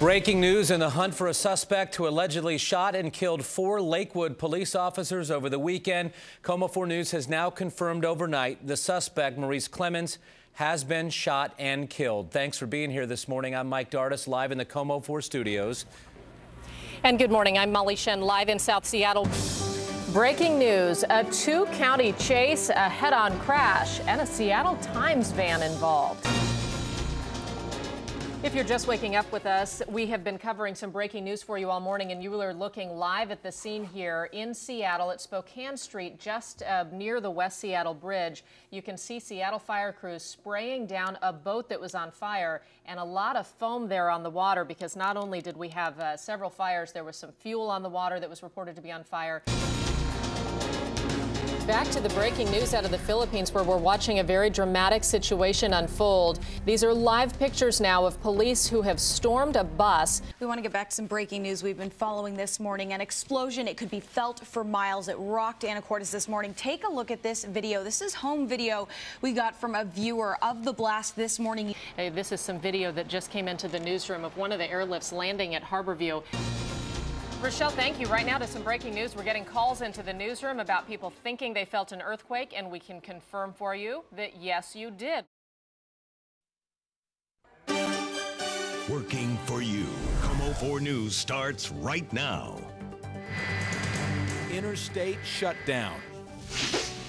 Breaking news in the hunt for a suspect who allegedly shot and killed 4 Lakewood police officers over the weekend. KOMO 4 News has now confirmed overnight the suspect, Maurice Clemens, has been shot and killed. Thanks for being here this morning. I'm Mike Dardis, live in the KOMO 4 studios. And good morning. I'm Molly Shen, live in South Seattle. Breaking news, a 2-county chase, a head-on crash, and a Seattle Times van involved. If you're just waking up with us, we have been covering some breaking news for you all morning, and you are looking live at the scene here in Seattle at Spokane Street, just near the West Seattle Bridge. You can see Seattle fire crews spraying down a boat that was on fire, and a lot of foam there on the water, because not only did we have several fires, there was some fuel on the water that was reported to be on fire. Back to the breaking news out of the Philippines, where we're watching a very dramatic situation unfold. These are live pictures now of police who have stormed a bus. We want to get back to some breaking news we've been following this morning. An explosion, it could be felt for miles. It rocked Anacortes this morning. Take a look at this video. This is home video we got from a viewer of the blast this morning. Hey, this is some video that just came into the newsroom of one of the airlifts landing at Harborview. Rochelle, thank you. Right now to some breaking news. We're getting calls into the newsroom about people thinking they felt an earthquake, and we can confirm for you that yes, you did. Working for you. KOMO 4 News starts right now. Interstate shutdown.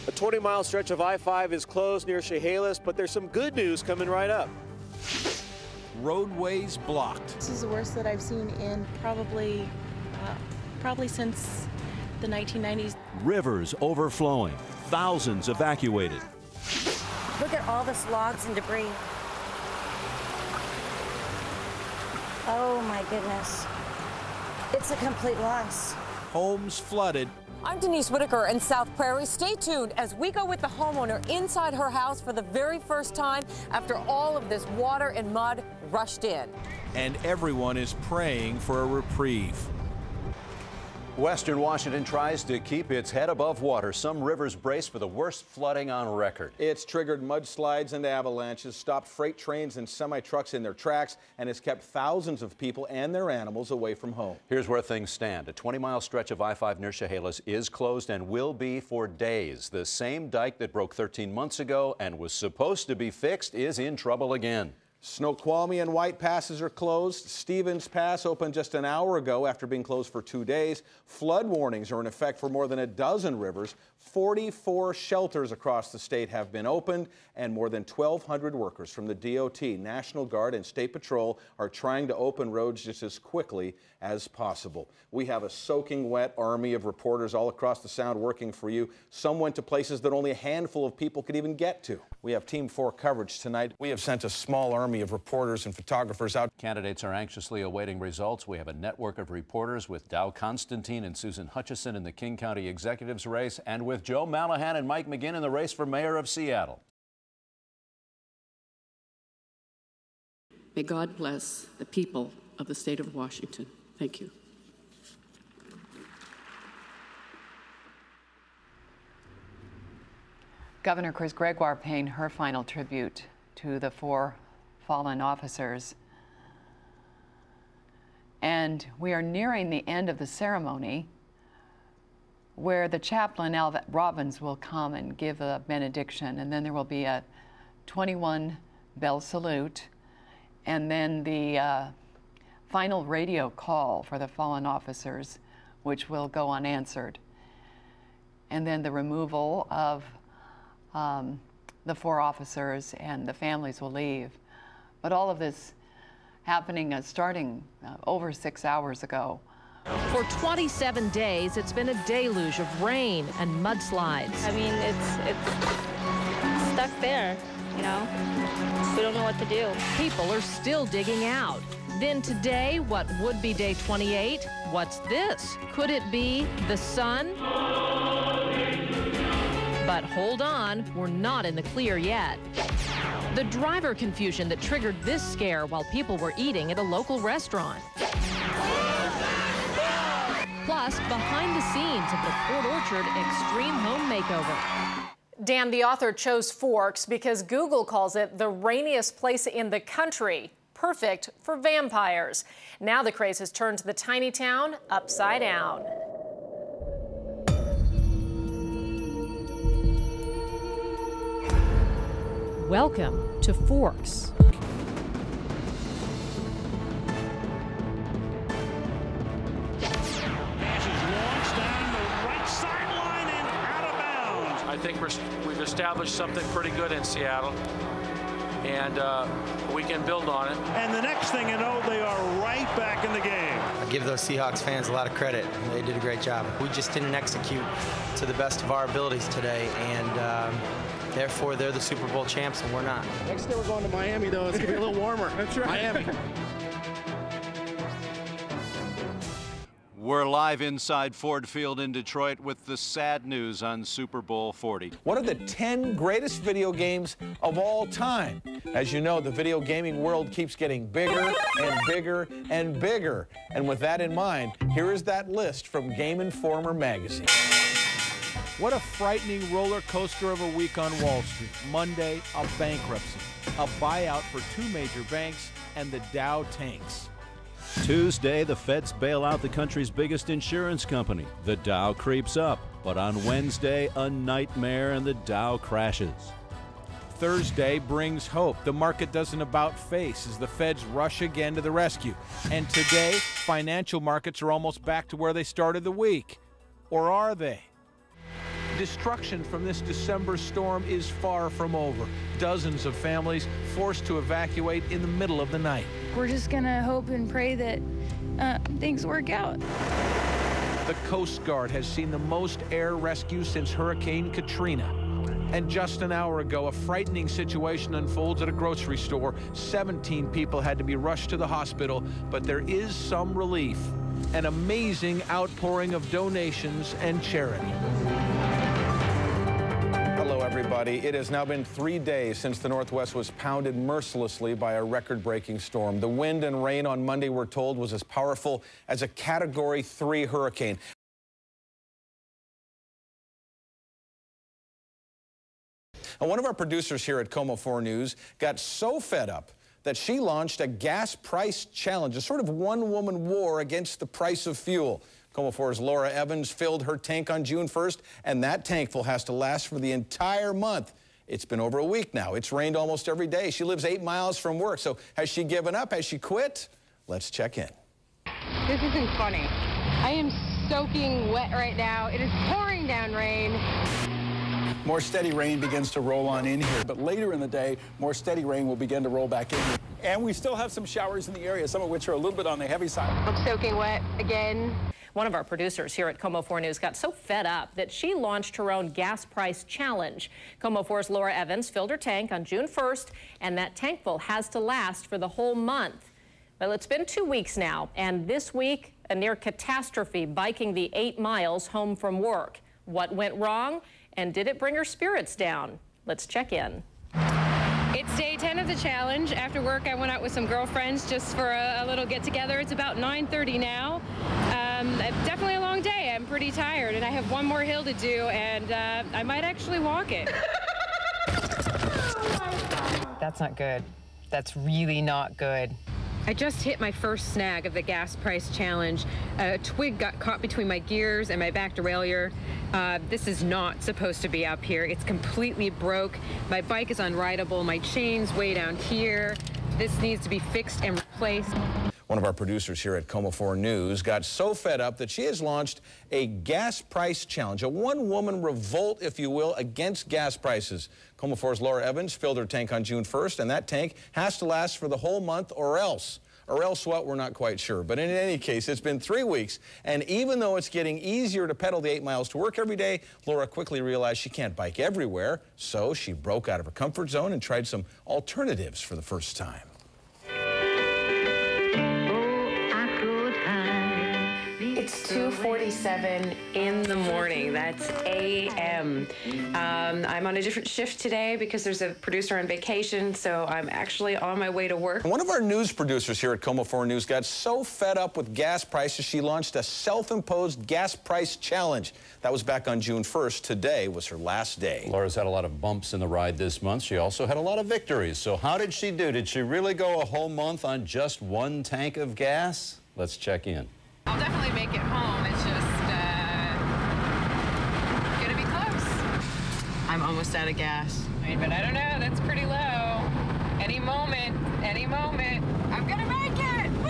A 20-mile stretch of I-5 is closed near Chehalis, but there's some good news coming right up. Roadways blocked. This is the worst that I've seen in probably since the 1990s. Rivers overflowing, thousands evacuated. Look at all this logs and debris. Oh my goodness. It's a complete loss. Homes flooded. I'm Denise Whitaker in South Prairie. Stay tuned as we go with the homeowner inside her house for the very first time after all of this water and mud rushed in. And everyone is praying for a reprieve. Western Washington tries to keep its head above water. Some rivers brace for the worst flooding on record. It's triggered mudslides and avalanches, stopped freight trains and semi-trucks in their tracks, and has kept thousands of people and their animals away from home. Here's where things stand. A 20-mile stretch of I-5 near Chehalis is closed and will be for days. The same dike that broke 13 months ago and was supposed to be fixed is in trouble again. Snoqualmie and White Passes are closed. Stevens Pass opened just an hour ago after being closed for 2 days. Flood warnings are in effect for more than a dozen rivers. 44 shelters across the state have been opened, and more than 1,200 workers from the DOT, National Guard, and State Patrol are trying to open roads just as quickly as possible. We have a soaking wet army of reporters all across the Sound working for you. Some went to places that only a handful of people could even get to. We have Team 4 coverage tonight. We have sent a small army of reporters and photographers out. Candidates are anxiously awaiting results. We have a network of reporters with Dow Constantine and Susan Hutchison in the King County Executives race, and with Joe Malahan and Mike McGinn in the race for mayor of Seattle. May God bless the people of the state of Washington. Thank you. Governor Chris Gregoire paying her final tribute to the 4 fallen officers. And we are nearing the end of the ceremony, where the chaplain, Al Robbins, will come and give a benediction, and then there will be a 21 bell salute, and then the final radio call for the fallen officers, which will go unanswered, and then the removal of the 4 officers, and the families will leave. But all of this happening starting over 6 hours ago. For 27 days, it's been a deluge of rain and mudslides. I mean, it's stuck there, you know? We don't know what to do. People are still digging out. Then today, what would be day 28? What's this? Could it be the sun? But hold on, we're not in the clear yet. The driver confusion that triggered this scare while people were eating at a local restaurant. Plus, behind the scenes of the Port Orchard Extreme Home Makeover. Dan, the author chose Forks because Google calls it the rainiest place in the country. perfect for vampires. Now the craze has turned to the tiny town upside down. Welcome to Forks. I think we've established something pretty good in Seattle, and we can build on it. And the next thing you know, they are right back in the game. I give those Seahawks fans a lot of credit. They did a great job. We just didn't execute to the best of our abilities today, and therefore they're the Super Bowl champs, and we're not. Next year we're going to Miami, though. It's going to be a little warmer. That's right. Miami. We're live inside Ford Field in Detroit with the sad news on Super Bowl 40. One of the 10 greatest video games of all time. As you know, the video gaming world keeps getting bigger and bigger and bigger. And with that in mind, here is that list from Game Informer magazine. What a frightening roller coaster of a week on Wall Street. Monday, a bankruptcy, a buyout for two major banks, and the Dow tanks. Tuesday, the feds bail out the country's biggest insurance company. The Dow creeps up. But on Wednesday, a nightmare and the Dow crashes. Thursday brings hope. The market does an about-face as the feds rush again to the rescue. And today, financial markets are almost back to where they started the week. Or are they? Destruction from this December storm is far from over. Dozens of families forced to evacuate in the middle of the night. We're just gonna hope and pray that things work out. The Coast Guard has seen the most air rescues since Hurricane Katrina. And just an hour ago, a frightening situation unfolds at a grocery store. 17 people had to be rushed to the hospital, but there is some relief. An amazing outpouring of donations and charity. Hello, everybody. It has now been 3 days since the Northwest was pounded mercilessly by a record-breaking storm. The wind and rain on Monday, we're told, was as powerful as a Category 3 hurricane. And one of our producers here at KOMO 4 News got so fed up that she launched a gas price challenge, a sort of one-woman war against the price of fuel. KOMO 4's Laura Evans filled her tank on June 1st, and that tankful has to last for the entire month. It's been over a week now. It's rained almost every day. She lives 8 miles from work. So has she given up? Has she quit? Let's check in. This isn't funny. I am soaking wet right now. It is pouring down rain. More steady rain begins to roll on in here, but later in the day, more steady rain will begin to roll back in here. And we still have some showers in the area, some of which are a little bit on the heavy side. I'm soaking wet again. One of our producers here at KOMO 4 News got so fed up that she launched her own gas price challenge. KOMO 4's Laura Evans filled her tank on June 1st, and that tankful has to last for the whole month. Well, it's been 2 weeks now, and this week, a near catastrophe biking the 8 miles home from work. What went wrong, and did it bring her spirits down? Let's check in. It's day 10 of the challenge. After work, I went out with some girlfriends just for a little get-together. It's about 9:30 now. Definitely a long day. I'm pretty tired, and I have one more hill to do, and I might actually walk it. That's not good. That's really not good. I just hit my first snag of the gas price challenge. A twig got caught between my gears and my back derailleur. This is not supposed to be up here. It's completely broke. My bike is unrideable. My chain's way down here. This needs to be fixed and replaced. One of our producers here at KOMO 4 News got so fed up that she has launched a gas price challenge, a one-woman revolt, if you will, against gas prices. KOMO 4's Laura Evans filled her tank on June 1st, and that tank has to last for the whole month or else. Or else what, we're not quite sure. But in any case, it's been 3 weeks, and even though it's getting easier to pedal the 8 miles to work every day, Laura quickly realized she can't bike everywhere, so she broke out of her comfort zone and tried some alternatives for the first time. It's 2:47 in the morning. That's a.m. I'm on a different shift today because there's a producer on vacation, so I'm actually on my way to work. One of our news producers here at KOMO 4 News got so fed up with gas prices, she launched a self-imposed gas price challenge. That was back on June 1st. Today was her last day. Laura's had a lot of bumps in the ride this month. She also had a lot of victories. So how did she do? Did she really go a whole month on just one tank of gas? Let's check in. I'll definitely make it home. It's just gonna be close. I'm almost out of gas. But I don't know, that's pretty low. Any moment, I'm gonna make it! Woo!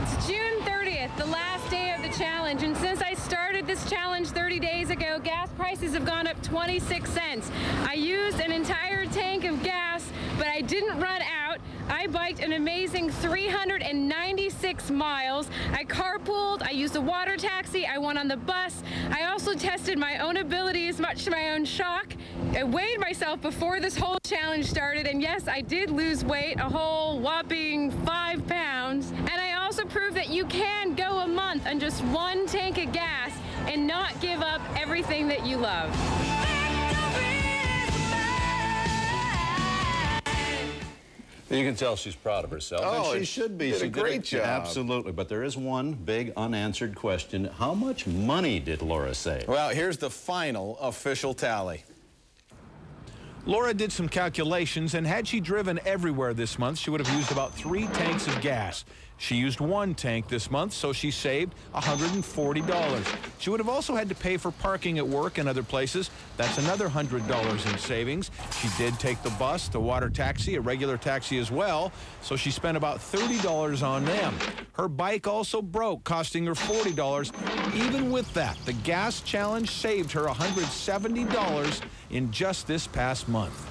It's June 30th, the last day of the challenge, and since I started this challenge 30 days ago, gas prices have gone up 26 cents. I used an entire tank of gas, but I didn't run out. I biked an amazing 396 miles. I carpooled, I used a water taxi, I went on the bus. I also tested my own abilities, much to my own shock. I weighed myself before this whole challenge started, and yes, I did lose weight, a whole whopping 5 pounds. And I also proved that you can go a month on just one tank of gas and not give up everything that you love. You can tell she's proud of herself. Oh, and she should be. Did a great job. Absolutely. But there is one big unanswered question. How much money did Laura save? Well, here's the final official tally. Laura did some calculations, and had she driven everywhere this month, she would have used about 3 tanks of gas. She used 1 tank this month, so she saved $140. She would have also had to pay for parking at work and other places. That's another $100 in savings. She did take the bus, the water taxi, a regular taxi as well, so she spent about $30 on them. Her bike also broke, costing her $40. Even with that, the gas challenge saved her $170 in just this past month.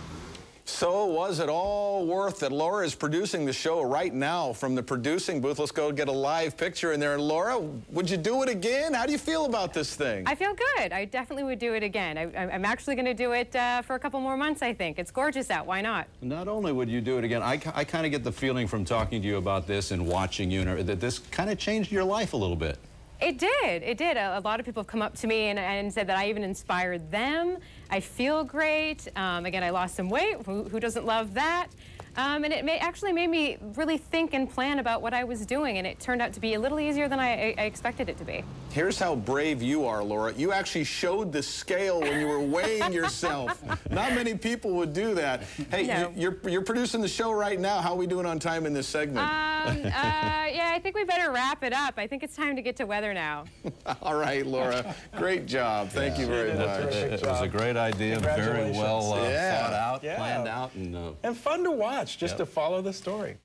So was it all worth it? Laura is producing the show right now from the producing booth. Let's go get a live picture in there. Laura, would you do it again? How do you feel about this thing? I feel good. I definitely would do it again. I'm actually going to do it for a couple more months, I think. It's gorgeous out. Why not? Not only would you do it again, I kind of get the feeling from talking to you about this and watching you that this kind of changed your life a little bit. It did. It did. A lot of people have come up to me and said that I even inspired them. I feel great. Again, I lost some weight. Who doesn't love that? And it actually made me really think and plan about what I was doing, and it turned out to be a little easier than I expected it to be. Here's how brave you are, Laura. You actually showed the scale when you were weighing yourself. Not many people would do that. Hey, no. You're producing the show right now. How are we doing on time in this segment? Yeah, I think we better wrap it up. I think it's time to get to weather now. All right, Laura. Great job. Thank you very much. It was a great idea. Very well thought out, planned out. And fun to watch, just to follow the story.